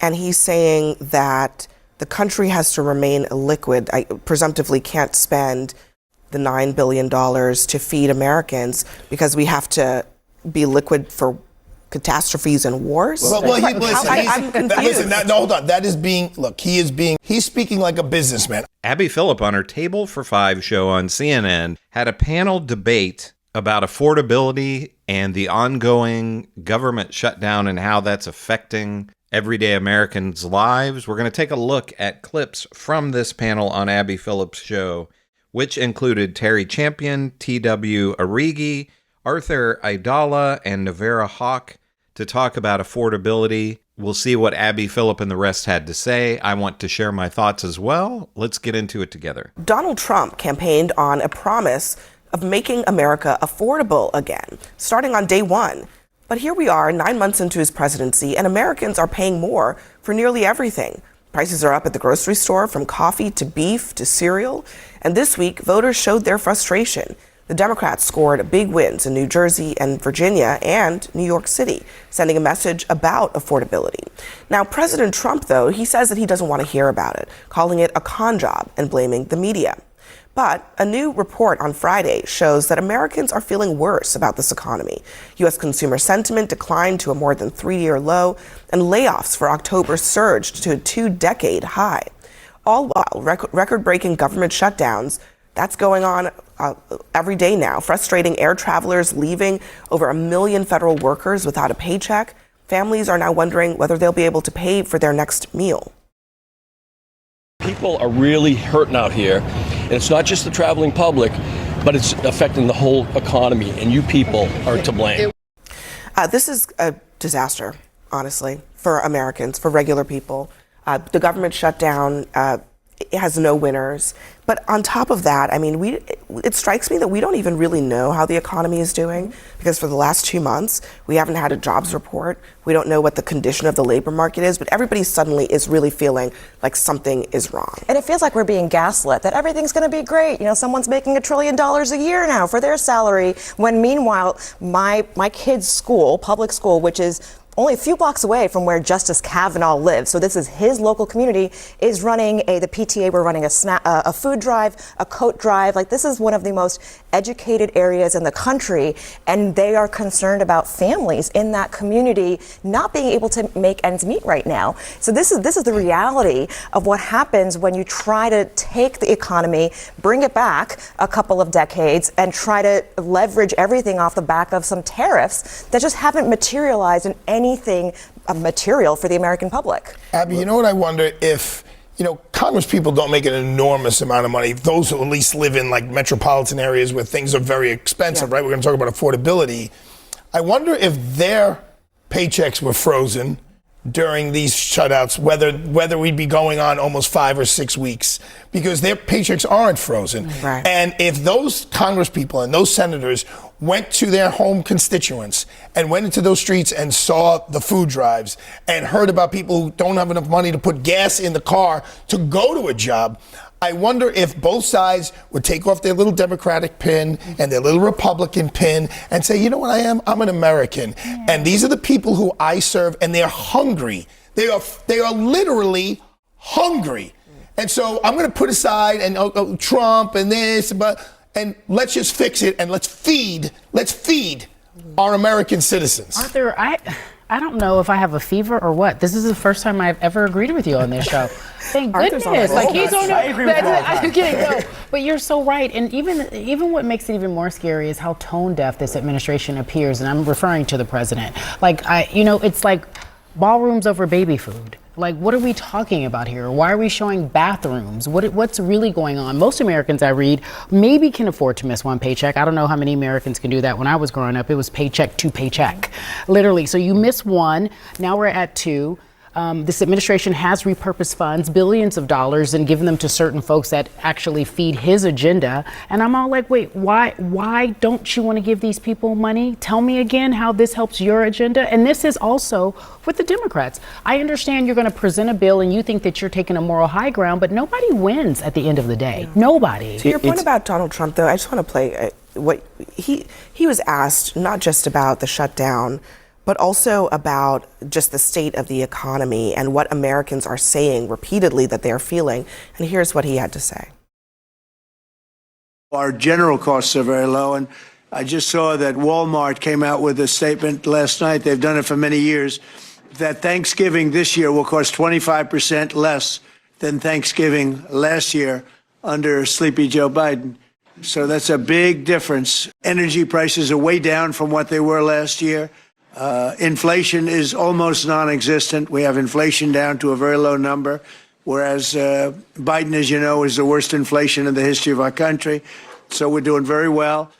and he's saying that the country has to remain illiquid. I presumptively can't spend the $9 billion to feed Americans because we have to be liquid for catastrophes and wars. I'm confused. Hold on. That is being, look, he's speaking like a businessman. Abby Phillip on her Table for Five show on CNN had a panel debate about affordability and the ongoing government shutdown and how that's affecting everyday Americans' lives. We're going to take a look at clips from this panel on Abby Phillip's show, which included Terry Champion, T.W. Arrighi, Arthur Aidala, and Navera Hawk to talk about affordability. We'll see what Abby Phillip and the rest had to say. I want to share my thoughts as well. Let's get into it together. Donald Trump campaigned on a promise of making America affordable again, starting on day one. But here we are 9 months into his presidency, and Americans are paying more for nearly everything. Prices are up at the grocery store, from coffee to beef to cereal. And this week, voters showed their frustration. The Democrats scored big wins in New Jersey and Virginia and New York City, sending a message about affordability. Now, President Trump, though, he says that he doesn't want to hear about it, calling it a con job and blaming the media. But a new report on Friday shows that Americans are feeling worse about this economy. U.S. consumer sentiment declined to a more than 3-year low, and layoffs for October surged to a 2-decade high. All while record-breaking government shutdowns, that's going on every day now, frustrating air travelers leaving, over 1 million federal workers without a paycheck. Families are now wondering whether they'll be able to pay for their next meal. People are really hurting out here, and it's not just the traveling public, but it's affecting the whole economy, and you people are to blame. This is a disaster, honestly, for Americans, for regular people. The government shutdown it has no winners. But on top of that, I mean, it strikes me that we don't even really know how the economy is doing, because for the last 2 months, we haven't had a jobs report. We don't know what the condition of the labor market is, but everybody suddenly is really feeling like something is wrong. And it feels like we're being gaslit, that everything's going to be great. You know, someone's making $1 trillion a year now for their salary, when meanwhile, my kid's school, public school, which is only a few blocks away from where Justice Kavanaugh lives, so this is his local community, is running the PTA, we're running a food drive, a coat drive. Like, this is one of the most educated areas in the country, and they are concerned about families in that community not being able to make ends meet right now. So this is the reality of what happens when you try to take the economy, bring it back a couple of decades, and try to leverage everything off the back of some tariffs that just haven't materialized in anything material for the American public. Abby, you know what I wonder if, Congress people don't make an enormous amount of money. Those who at least live in like metropolitan areas where things are very expensive, right? We're going to talk about affordability. I wonder if their paychecks were frozen during these shutouts, whether we'd be going on almost 5 or 6 weeks, because their paychecks aren't frozen. Right. And if those Congress people and those senators went to their home constituents and went into those streets and saw the food drives and heard about people who don't have enough money to put gas in the car to go to a job, I wonder if both sides would take off their little Democratic pin and their little Republican pin and say, you know what I am? I'm an American. Yeah. And these are the people who I serve, and they're hungry. They are literally hungry. And so I'm going to put aside and Trump and this, and let's just fix it, and let's feed our American citizens. Arthur, I don't know if I have a fever or what. This is the first time I've ever agreed with you on this show. Thank goodness. Like, he's on. I agree with you all the time. No, but you're so right. And even what makes it even more scary is how tone deaf this administration appears. And I'm referring to the president. Like, it's like ballrooms over baby food. Like, what are we talking about here? Why are we showing bathrooms? What's really going on? Most Americans I read maybe can afford to miss one paycheck. I don't know how many Americans can do that. When I was growing up, it was paycheck to paycheck, literally. So you miss one, now we're at 2. This administration has repurposed funds, billions of dollars, and given them to certain folks that actually feed his agenda. And I'm all like, wait, why don't you want to give these people money? Tell me again how this helps your agenda. And this is also with the Democrats. I understand you're going to present a bill and you think that you're taking a moral high ground, but nobody wins at the end of the day. Nobody. To your point about Donald Trump, though, I just want to play what he was asked, not just about the shutdown, but also about just the state of the economy and what Americans are saying repeatedly that they're feeling. And here's what he had to say. Our general costs are very low, and I just saw that Walmart came out with a statement last night, they've done it for many years, that Thanksgiving this year will cost 25% less than Thanksgiving last year under Sleepy Joe Biden. So that's a big difference. Energy prices are way down from what they were last year. Inflation is almost non-existent. We have inflation down to a very low number, whereas Biden, as you know, is the worst inflation in the history of our country. So we're doing very well.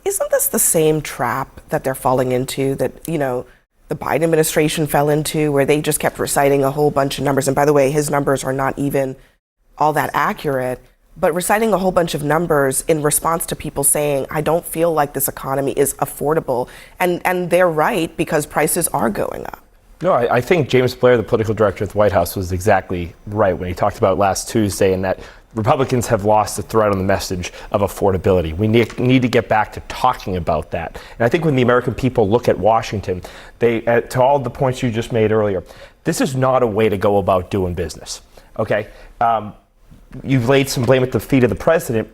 Isn't this the same trap that they're falling into that, you know, the Biden administration fell into, where they just kept reciting a whole bunch of numbers? And by the way, his numbers are not even all that accurate, but reciting a whole bunch of numbers in response to people saying, I don't feel like this economy is affordable. And they're right, because prices are going up. No, I think James Blair, the political director at the White House, was exactly right when he talked about last Tuesday, and that Republicans have lost the thread on the message of affordability. We need to get back to talking about that. And I think when the American people look at Washington, to all the points you just made earlier, this is not a way to go about doing business. Okay? You've laid some blame at the feet of the president.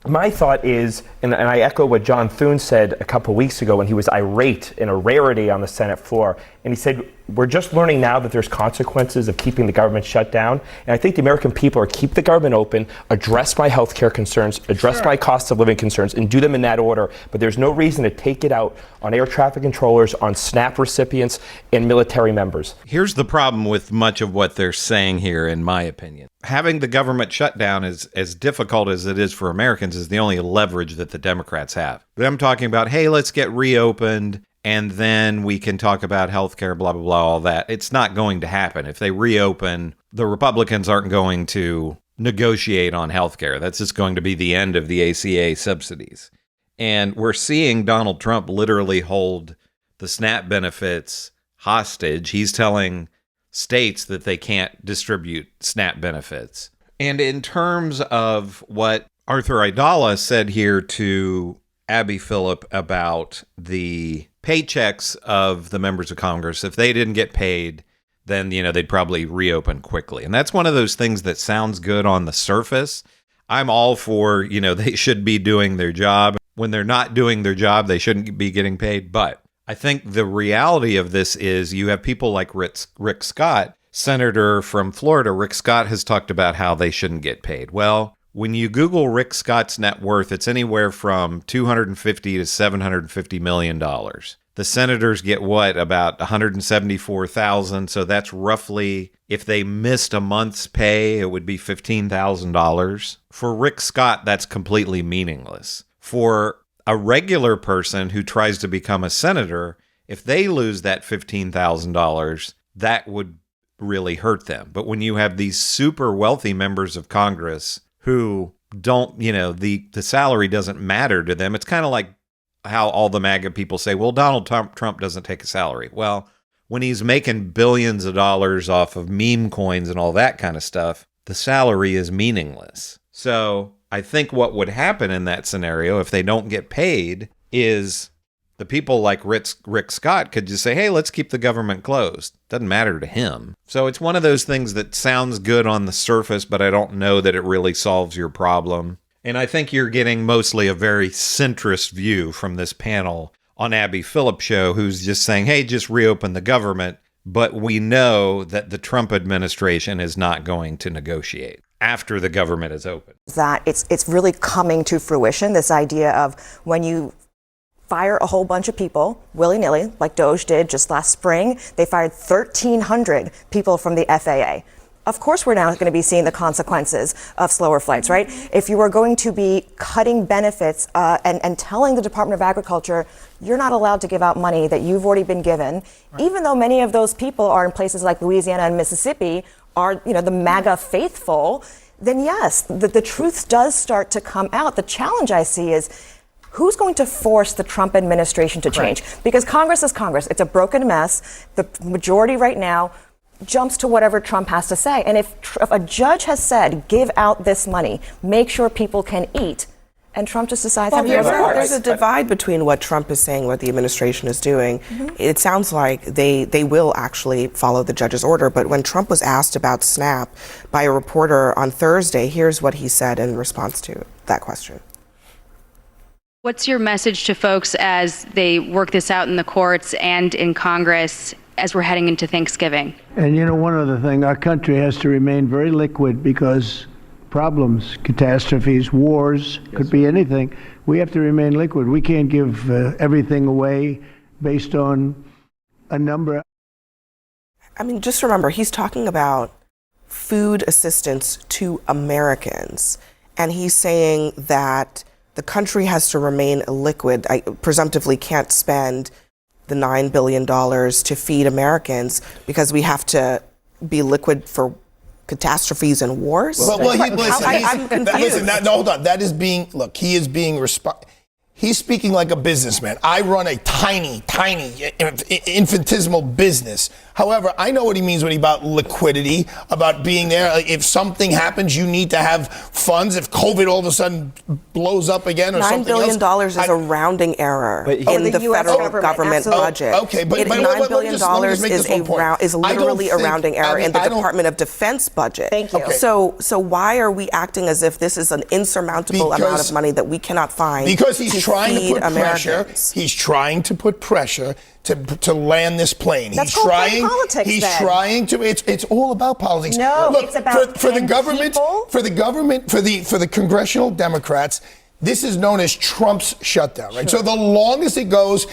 My thought is, and I echo what John Thune said a couple weeks ago when he was irate in a rarity on the Senate floor, and he said, we're just learning now that there's consequences of keeping the government shut down. And I think the American people are keep the government open, address my health care concerns, address my cost of living concerns, and do them in that order. But there's no reason to take it out on air traffic controllers, on SNAP recipients, and military members. Here's the problem with much of what they're saying here, in my opinion. Having the government shut down is as difficult as it is for Americans, is the only leverage that the Democrats have. But I'm talking about, hey, let's get reopened, and then we can talk about healthcare, blah, blah, blah, all that. It's not going to happen. If they reopen, the Republicans aren't going to negotiate on healthcare. That's just going to be the end of the ACA subsidies. And we're seeing Donald Trump literally hold the SNAP benefits hostage. He's telling states that they can't distribute SNAP benefits. And in terms of what Arthur Aidala said here to Abby Phillip about the paychecks of the members of Congress, if they didn't get paid, then, you know, they'd probably reopen quickly. And that's one of those things that sounds good on the surface. I'm all for, you know, they should be doing their job. When they're not doing their job, they shouldn't be getting paid. But I think the reality of this is you have people like Rick Scott, senator from Florida. Rick Scott has talked about how they shouldn't get paid. Well, when you Google Rick Scott's net worth, it's anywhere from $250 to $750 million. The senators get what, about $174,000. So that's roughly, if they missed a month's pay, it would be $15,000. For Rick Scott, that's completely meaningless. For a regular person who tries to become a senator, if they lose that $15,000, that would really hurt them. But when you have these super wealthy members of Congress who don't, you know, the salary doesn't matter to them. It's kind of like how all the MAGA people say, well, Donald Trump doesn't take a salary. Well, when he's making billions of dollars off of meme coins and all that kind of stuff, the salary is meaningless. So I think what would happen in that scenario, if they don't get paid, is the people like Rick Scott could just say, hey, let's keep the government closed. Doesn't matter to him. So it's one of those things that sounds good on the surface, but I don't know that it really solves your problem. And I think you're getting mostly a very centrist view from this panel on Abby Phillip show, who's just saying, hey, just reopen the government. But we know that the Trump administration is not going to negotiate after the government is open. That it's really coming to fruition, this idea of when you fire a whole bunch of people willy-nilly, like Doge did just last spring. They fired 1,300 people from the FAA. Of course, we're now going to be seeing the consequences of slower flights, right? If you are going to be cutting benefits and telling the Department of Agriculture, you're not allowed to give out money that you've already been given, even though many of those people are in places like Louisiana and Mississippi, are, you know, the MAGA faithful, then yes, the truth does start to come out. The challenge I see is, who's going to force the Trump administration to change? Because Congress is Congress. It's a broken mess. The majority right now jumps to whatever Trump has to say. And if a judge has said, give out this money, make sure people can eat, And Trump just decides Well, how he goes about there's it. a divide between what Trump is saying, what the administration is doing. It sounds like they will actually follow the judge's order. But when Trump was asked about SNAP by a reporter on Thursday, here's what he said in response to that question. What's your message to folks as they work this out in the courts and in Congress as we're heading into Thanksgiving? And you know, one other thing, our country has to remain very liquid because problems, catastrophes, wars, could be anything. We have to remain liquid. We can't give everything away based on a number. I mean, just remember, he's talking about food assistance to Americans. And he's saying that the country has to remain liquid. I presumptively can't spend the $9 billion to feed Americans because we have to be liquid for catastrophes and wars. I'm confused. Hold on. That is being, look, he is being he's speaking like a businessman. I run a tiny, infinitesimal business. However, I know what he means when he about liquidity, about being there. Like, if something happens, you need to have funds. If COVID all of a sudden blows up again or something else. $9 billion is a rounding error in the federal government budget. Okay, but $9 billion is literally a rounding error in the Department of Defense budget. Thank you. Okay. So why are we acting as if this is an insurmountable amount of money that we cannot find? Because he's trying to put pressure. Americans? He's trying to put pressure to land this plane. That's he's trying. politics, He's then. trying to. It's all about politics. No, look, it's about for the government. people. For the government. For the congressional Democrats. This is known as Trump's shutdown, right? Sure. So the longest it goes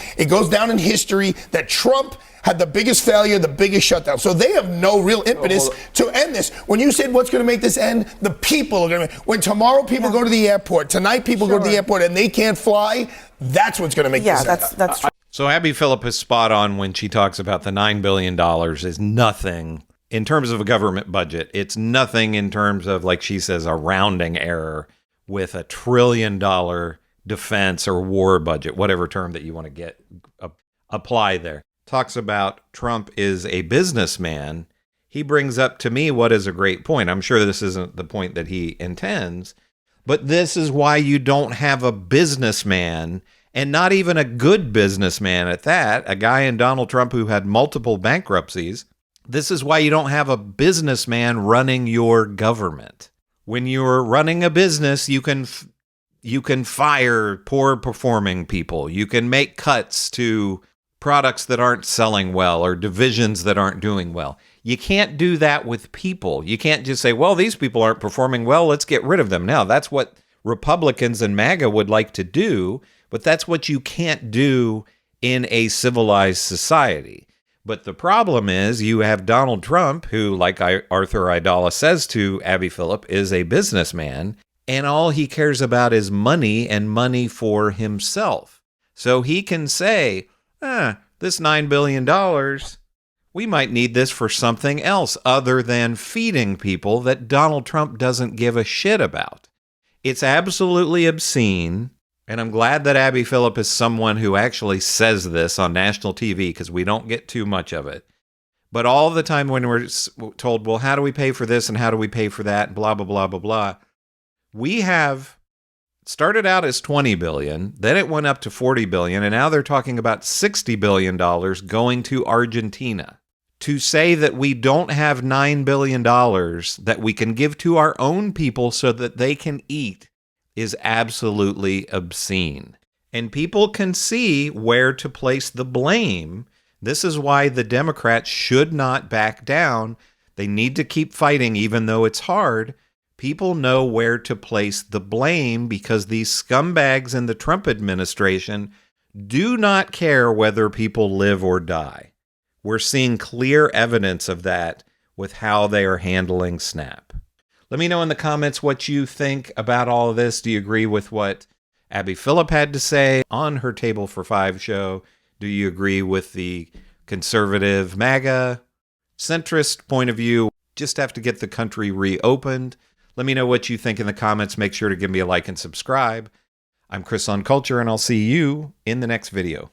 down in history that Trump had the biggest failure, the biggest shutdown. So they have no real impetus to end this. When you said what's going to make this end, the people are going to. When tomorrow people go to the airport, tonight people go to the airport and they can't fly, that's what's going to make this end. That's true. So Abby Phillip is spot on when she talks about the $9 billion is nothing in terms of a government budget. It's nothing in terms of, like she says, a rounding error with $1 trillion defense or war budget, whatever term that you want to get apply there. Talks about Trump is a businessman. He brings up to me what is a great point. I'm sure this isn't the point that he intends, but this is why you don't have a businessman, and not even a good businessman at that, a guy in Donald Trump who had multiple bankruptcies. This is why you don't have a businessman running your government. When you're running a business, you can fire poor performing people. You can make cuts to products that aren't selling well or divisions that aren't doing well. You can't do that with people. You can't just say, well, these people aren't performing well, let's get rid of them. Now, that's what Republicans and MAGA would like to do, but that's what you can't do in a civilized society. But the problem is you have Donald Trump, who, like Arthur Aidala says to Abby Phillip, is a businessman, and all he cares about is money and money for himself. So he can say, this $9 billion, we might need this for something else other than feeding people that Donald Trump doesn't give a shit about. It's absolutely obscene. And I'm glad that Abby Phillip is someone who actually says this on national TV, because we don't get too much of it. But all the time when we're told, well, how do we pay for this and how do we pay for that, and blah, blah, blah, blah, blah. We have started out as $20 billion, then it went up to $40 billion, and now they're talking about $60 billion going to Argentina. To say that we don't have $9 billion that we can give to our own people so that they can eat is absolutely obscene. And people can see where to place the blame. This is why the Democrats should not back down. They need to keep fighting even though it's hard. People know where to place the blame because these scumbags in the Trump administration do not care whether people live or die. We're seeing clear evidence of that with how they are handling SNAP. Let me know in the comments what you think about all of this. Do you agree with what Abby Phillip had to say on her Table for Five show? Do you agree with the conservative MAGA centrist point of view? Just have to get the country reopened. Let me know what you think in the comments. Make sure to give me a like and subscribe. I'm Chris on Culture, and I'll see you in the next video.